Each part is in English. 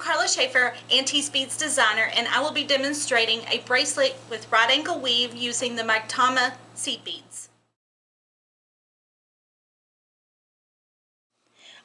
Karla Schaefer, Antiques Beads designer, and I will be demonstrating a bracelet with right angle weave using the Magatama seed beads.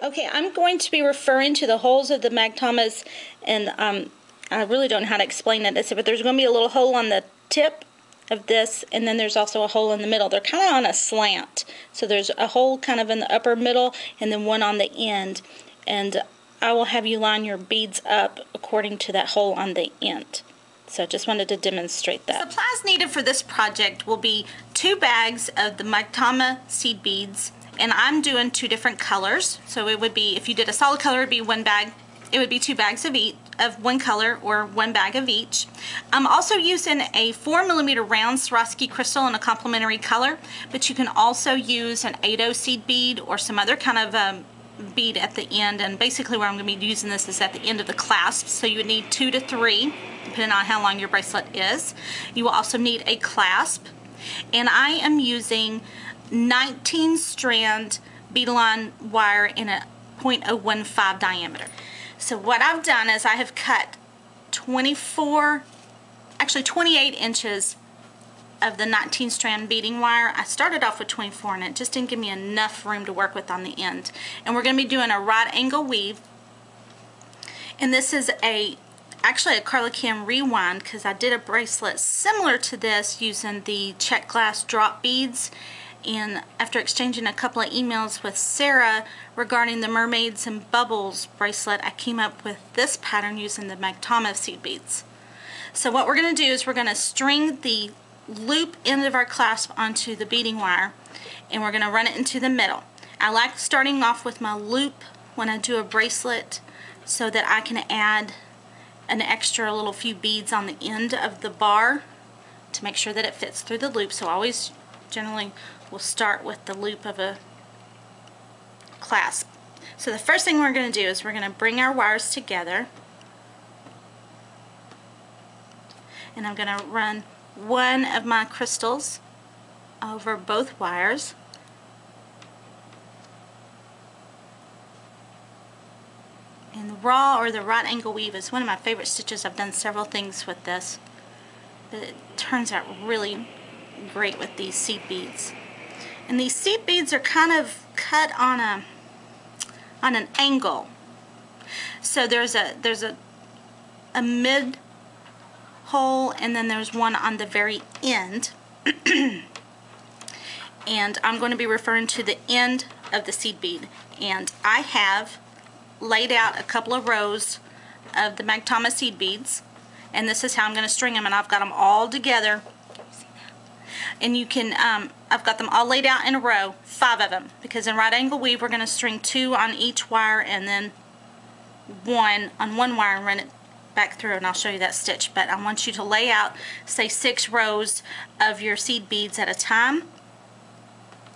Okay, I'm going to be referring to the holes of the Magatamas, and I really don't know how to explain it, but there's going to be a little hole on the tip of this, and then there's also a hole in the middle. They're kind of on a slant, so there's a hole kind of in the upper middle and then one on the end, and I will have you line your beads up according to that hole on the end. So I just wanted to demonstrate that. Supplies needed for this project will be 2 bags of the Magatama seed beads, and I'm doing 2 different colors. So it would be, if you did a solid color, it would be 1 bag. It would be 2 bags of each, of 1 color, or 1 bag of each. I'm also using a 4mm round Swarovski crystal in a complementary color, but you can also use an 8/0 seed bead or some other kind of bead at the end, and basically where I'm going to be using this is at the end of the clasp, so you would need 2 to 3 depending on how long your bracelet is. You will also need a clasp, and I am using 19 strand beadline wire in a 0.015 diameter. So what I've done is I have cut 28 inches of the 19 strand beading wire. I started off with 24 and it just didn't give me enough room to work with on the end. And we're going to be doing a right angle weave. And this is actually a Karla Kam rewind, because I did a bracelet similar to this using the check glass drop beads. And after exchanging a couple of emails with Sarah regarding the mermaids and bubbles bracelet, I came up with this pattern using the Magatama seed beads. So what we're going to do is we're going to string the loop end of our clasp onto the beading wire, and we're going to run it into the middle. I like starting off with my loop when I do a bracelet so that I can add an extra little few beads on the end of the bar to make sure that it fits through the loop. So I always generally will start with the loop of a clasp. So the first thing we're going to do is we're going to bring our wires together, and I'm going to run one of my crystals over both wires, and the raw or the right angle weave is one of my favorite stitches. I've done several things with this, but it turns out really great with these seed beads. And these seed beads are kind of cut on an angle. So there's a mid hole, and then there's one on the very end. And I'm going to be referring to the end of the seed bead. And I have laid out a couple of rows of the Magatama seed beads, and this is how I'm going to string them, and I've got them all together. And you can, I've got them all laid out in a row, 5 of them, because in right angle weave we're going to string 2 on each wire and then 1 on one wire and run it back through, and I'll show you that stitch. But I want you to lay out, say, 6 rows of your seed beads at a time,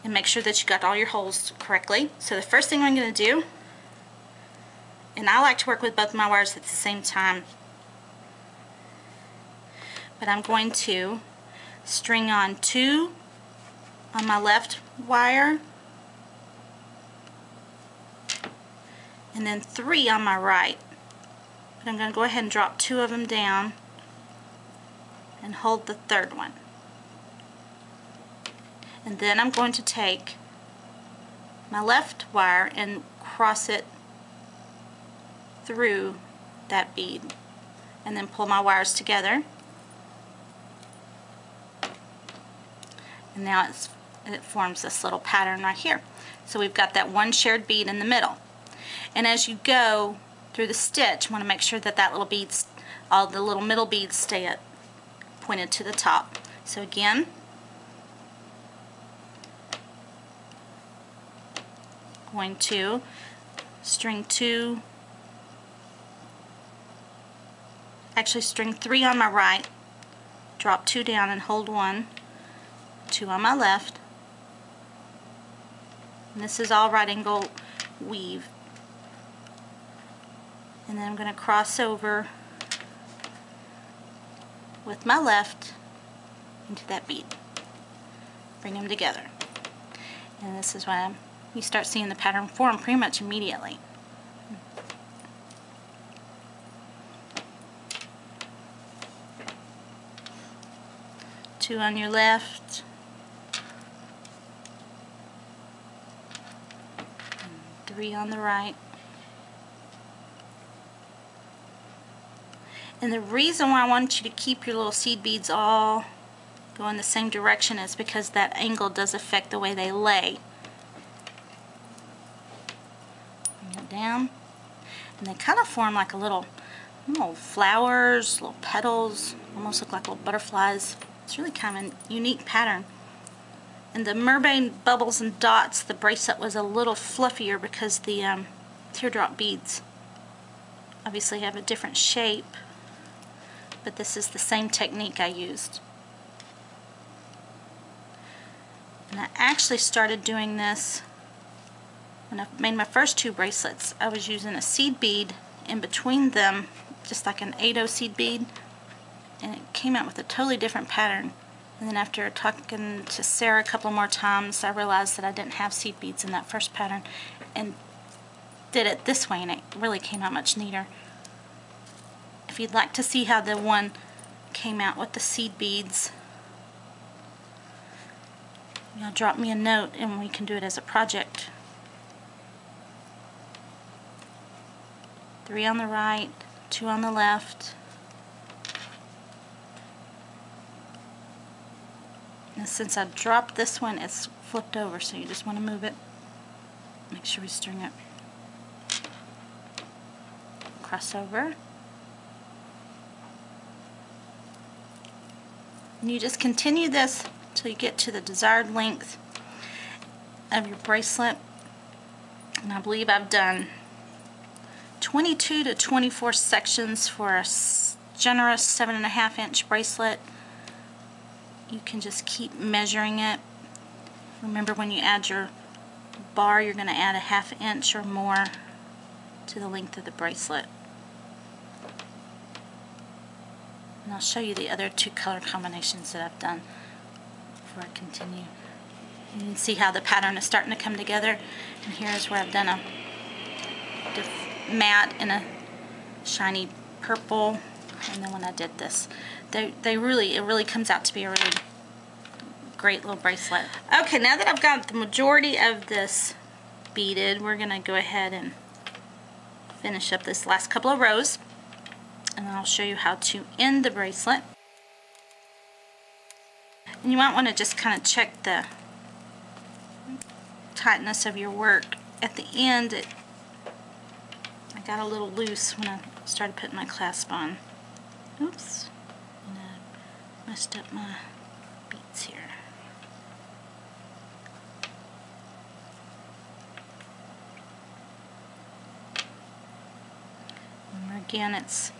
and make sure that you got all your holes correctly. So the first thing I'm going to do, and I like to work with both my wires at the same time, but I'm going to string on 2 on my left wire and then 3 on my right. But I'm going to go ahead and drop 2 of them down and hold the 3rd one. And then I'm going to take my left wire and cross it through that bead, and then pull my wires together. And now it forms this little pattern right here. So we've got that one shared bead in the middle. And as you go through the stitch, you want to make sure that little beads, all the little middle beads, stay pointed to the top. So again, going to string 2, actually string 3 on my right, drop 2 down and hold 1, 2 on my left, and this is all right angle weave. And then I'm going to cross over with my left into that bead, bring them together, and this is when you start seeing the pattern form pretty much immediately. 2 on your left, and 3 on the right. And the reason why I want you to keep your little seed beads all go in the same direction is because that angle does affect the way they lay. Bring it down, and they kind of form like a little flowers, little petals, almost look like little butterflies. It's really kind of a unique pattern. And the mermaid bubbles and dots, the bracelet was a little fluffier because the teardrop beads obviously have a different shape, but this is the same technique I used. And I actually started doing this when I made my first 2 bracelets. I was using a seed bead in between them, just like an 8/0 seed bead, and it came out with a totally different pattern. And then after talking to Sarah a couple more times, I realized that I didn't have seed beads in that first pattern, and did it this way, and it really came out much neater. If you'd like to see how the one came out with the seed beads, drop me a note and we can do it as a project. 3 on the right, 2 on the left. And since I dropped this one, it's flipped over, so you just want to move it. Make sure we string it. Cross over. And you just continue this until you get to the desired length of your bracelet. And I believe I've done 22 to 24 sections for a generous 7.5 inch bracelet. You can just keep measuring it. Remember, when you add your bar, you're going to add a 1/2 inch or more to the length of the bracelet. And I'll show you the other 2 color combinations that I've done before I continue. You can see how the pattern is starting to come together. And here's where I've done a matte and a shiny purple. And then when I did this, it really comes out to be a really great little bracelet. Okay, now that I've got the majority of this beaded, we're going to go ahead and finish up this last couple of rows. And then I'll show you how to end the bracelet. And you might want to just kind of check the tightness of your work. At the end, I got a little loose when I started putting my clasp on. Oops. And I messed up my beads here. And again, it's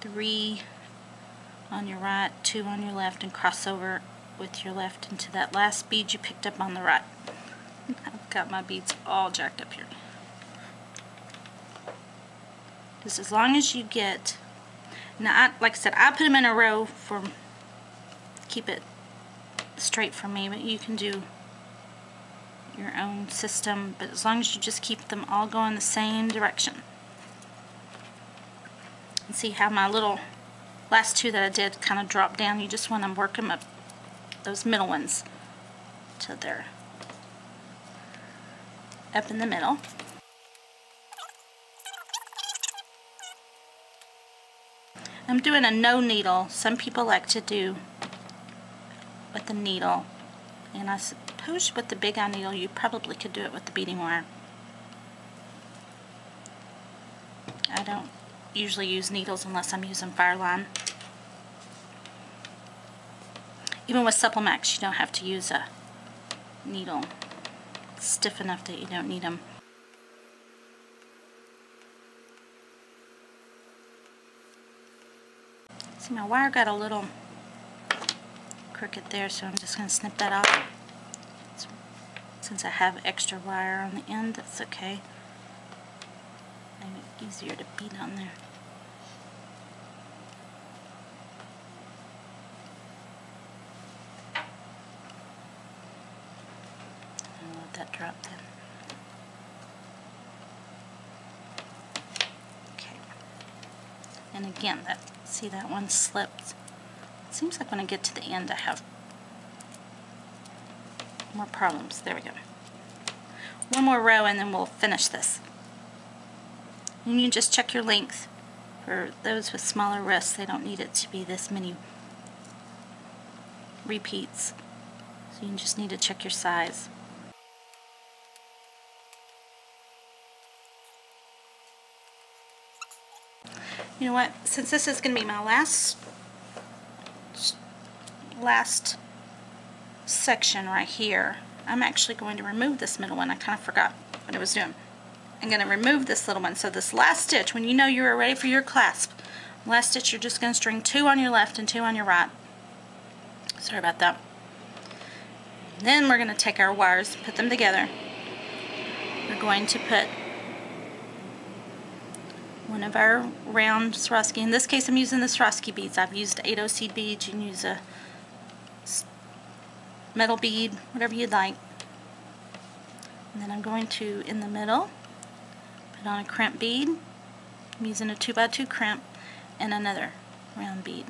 3 on your right, 2 on your left, and cross over with your left into that last bead you picked up on the right. I've got my beads all jacked up here. Just as long as you get, now like I said, I put them in a row for keep it straight for me, but you can do your own system, but as long as you just keep them all going the same direction. And see how my little last 2 that I did kind of drop down. You just want to work them up, those middle ones, till they're up in the middle. I'm doing a no needle. Some people like to do with the needle, and I suppose with the big eye needle you probably could do it with the beading wire. I don't usually use needles unless I'm using Fireline. Even with Supplements, you don't have to use a needle. It's stiff enough that you don't need them. See, my wire got a little crooked there, so I'm just going to snip that off. Since I have extra wire on the end, that's okay. Make it easier to bead on there. I'll let that drop then. Okay. And again, that See, that one slipped. It seems like when I get to the end I have more problems. There we go. One more row and then we'll finish this. And you just check your length. For those with smaller wrists, they don't need it to be this many repeats. So you just need to check your size. You know what? Since this is going to be my last section right here, I'm actually going to remove this middle one. I kind of forgot what I was doing. I'm going to remove this little one. So this last stitch, when you know you're ready for your clasp, last stitch you're just going to string 2 on your left and 2 on your right. Sorry about that. Then we're going to take our wires, put them together. We're going to put one of our round Swarovski. In this case I'm using the Swarovski beads. I've used 8 seed beads. You can use a metal bead, whatever you'd like. And then I'm going to, in the middle, put on a crimp bead. I'm using a 2x2 crimp and another round bead.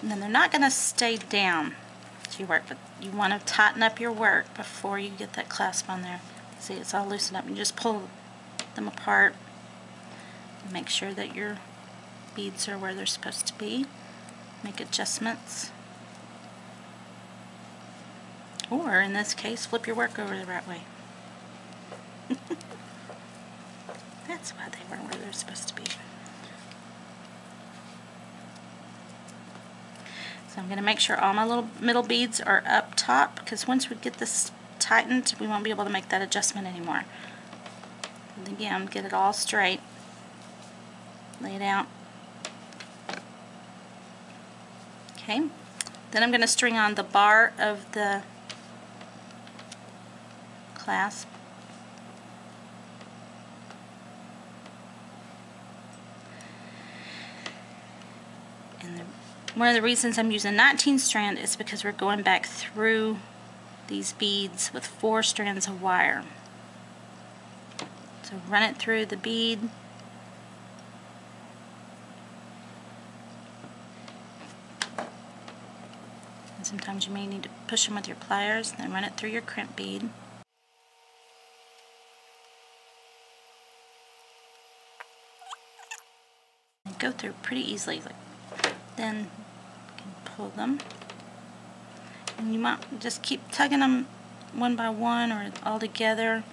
And then they're not going to stay down as you work, but you want to tighten up your work before you get that clasp on there. See, it's all loosened up. You just pull them apart and make sure that your beads are where they're supposed to be. Make adjustments. Or, in this case, flip your work over the right way. That's why they weren't where they're supposed to be. So I'm going to make sure all my little middle beads are up top, because once we get this tightened, we won't be able to make that adjustment anymore. And again, get it all straight. Lay it out. Okay. Then I'm going to string on the bar of the clasp. And one of the reasons I'm using 19 strand is because we're going back through these beads with 4 strands of wire. So run it through the bead. And sometimes you may need to push them with your pliers, and then run it through your crimp bead. And go through pretty easily. Then you can pull them. And you might just keep tugging them one by one or all together.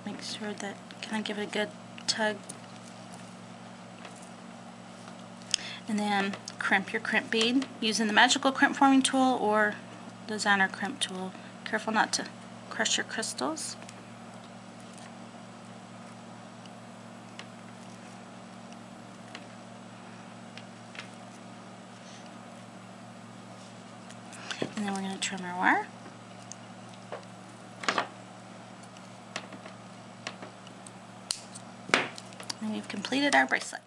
Make sure that, kind of give it a good tug. And then crimp your crimp bead using the magical crimp forming tool or designer crimp tool. Careful not to crush your crystals. And then we're going to trim our wire. And we've completed our bracelet.